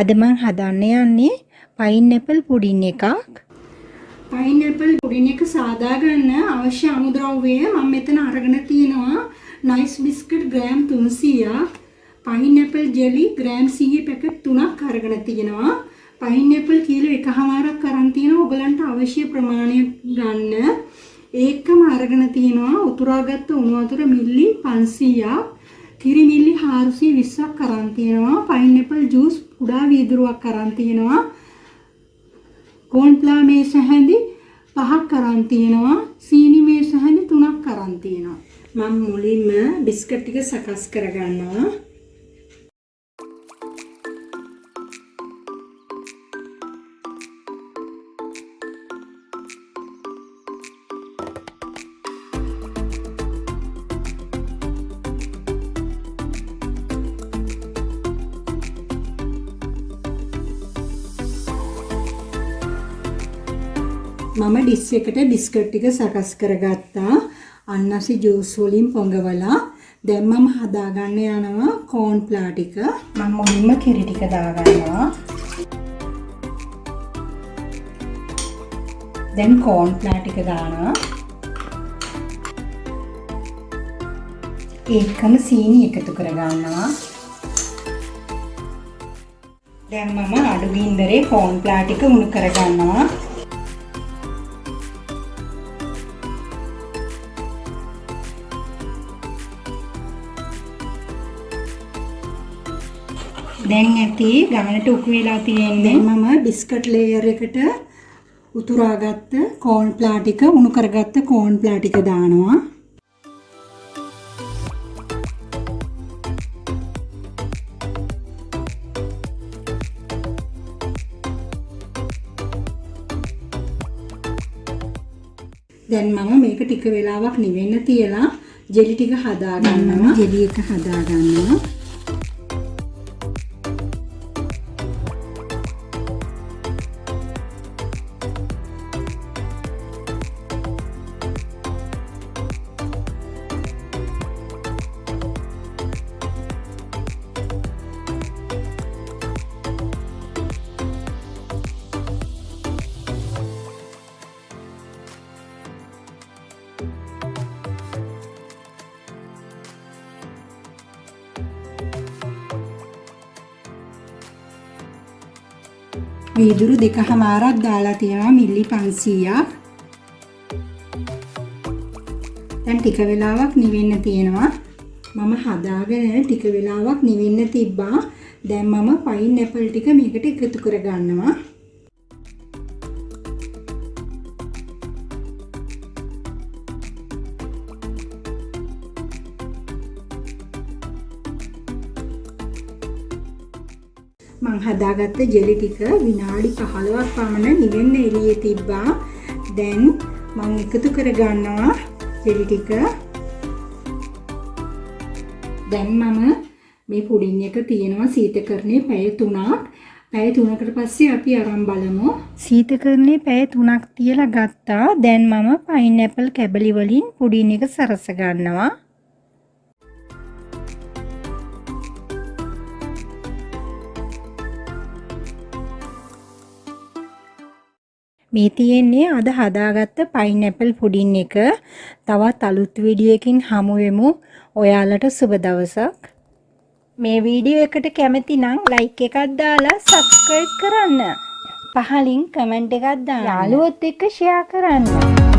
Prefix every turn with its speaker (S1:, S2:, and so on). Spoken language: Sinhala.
S1: අද මම හදන්න යන්නේ පයින්ඇපල් පුඩින් එකක්.
S2: පයින්ඇපල් පුඩින් එක සාදා ගන්න අවශ්‍ය අමුද්‍රව්‍ය මම මෙතන අරගෙන තියෙනවා. නයිස් බිස්කට් ග්‍රෑම් 300ක්, පයින්ඇපල් ජෙලි ග්‍රෑම් 100 පැකට් 3ක් අරගෙන තියෙනවා. පයින්ඇපල් කිලෝ 1කමාරක් අරන් තියෙනවා. ඔයගලන්ට අවශ්‍ය ප්‍රමාණය ගන්න. ඒකම අරගෙන තියෙනවා උතුරාගත්ත උණු වතුර මිලි 500ක්, කිරි මිලි 420ක් අරන් තියෙනවා. පයින්ඇපල් ජූස් කුඩා වීදුරුවක් අරන් තියෙනවා. කෝන්ෆ්ලවර් මේස හැඳි 5ක් අරන් තියෙනවා. සීනි මේස හැඳි 3ක් අරන් තියෙනවා. මම මුලින්ම බිස්කට් ටික සකස් කරගන්නවා. මම ඩිස් එකට බිස්කට් ටික සකස් කරගත්තා. අන්නසි ජූස් වලින් පොඟවලා. දැන් මම හදාගන්න යනවා කෝන්ෆ්ලවර් ටික. මම මුලින්ම කිරි ටික දාගන්නවා. දැන් කෝන්ෆ්ලවර් ටික දානවා. ඒකම සීනි එකතු කරගන්නවා. දැන් මම අඩු ගින්දරේ කෝන්ෆ්ලවර් ටික උණු කරගන්නවා. දැන් ඇති ගමනට උකු වෙලා තියෙන්නේ. මම බිස්කට් ලේයර් එකට උතුරාගත්ත කෝන්ෆ්ලවර් ටික උණු කරගත්ත කෝන්ෆ්ලවර් ටික දානවා. දැන් මම මේක ටික වෙලාවක් නිවෙන්න තියලා ජෙලි ටික හදා ගන්නවා. ජෙලි එක හදා ගන්නවා. වීදුරු 2කමාරක් දාලා තියෙනවා මිලි 500ක්. දැන් ටික වෙලාවක් නිවෙන්න තියෙනවා. මම හදාගෙන ටික වෙලාවක් නිවෙන්න තිබ්බා. දැන් මම පයින්ඇපල් ටික මේකට එකතු කරගන්නවා. මං හදාගත්ත ජෙලි ටික විනාඩි 15ක් පමණ නිවෙන්න එළියේ තිබ්බා. දැන් මං එකතු කරගන්නවා ජෙලි ටික. දැන් මම මේ පුඩින් එක තියෙනවා සීතකරණේ පැය 3ක්. පැය 3කට පස්සේ අපි අරන් බලමු.
S1: සීතකරණේ පැය 3ක් තියලා ගත්තා. දැන් මම පයින්ඇපල් කැබලි වලින් පුඩින් එක සරස ගන්නවා. මේ තියෙන්නේ අද හදාගත්ත පයින්ඇපල් පුඩින් එක. තවත් අලුත් වීඩියෝ එකකින් හමු වෙමු. ඔයාලට සුබ දවසක්. මේ වීඩියෝ එකට කැමති නම් ලයික් එකක් දාලා සබ්ස්ක්‍රයිබ් කරන්න. පහලින් කමෙන්ට් එකක් දාන්න. යාළුවොත් එක්ක ෂෙයා කරන්න.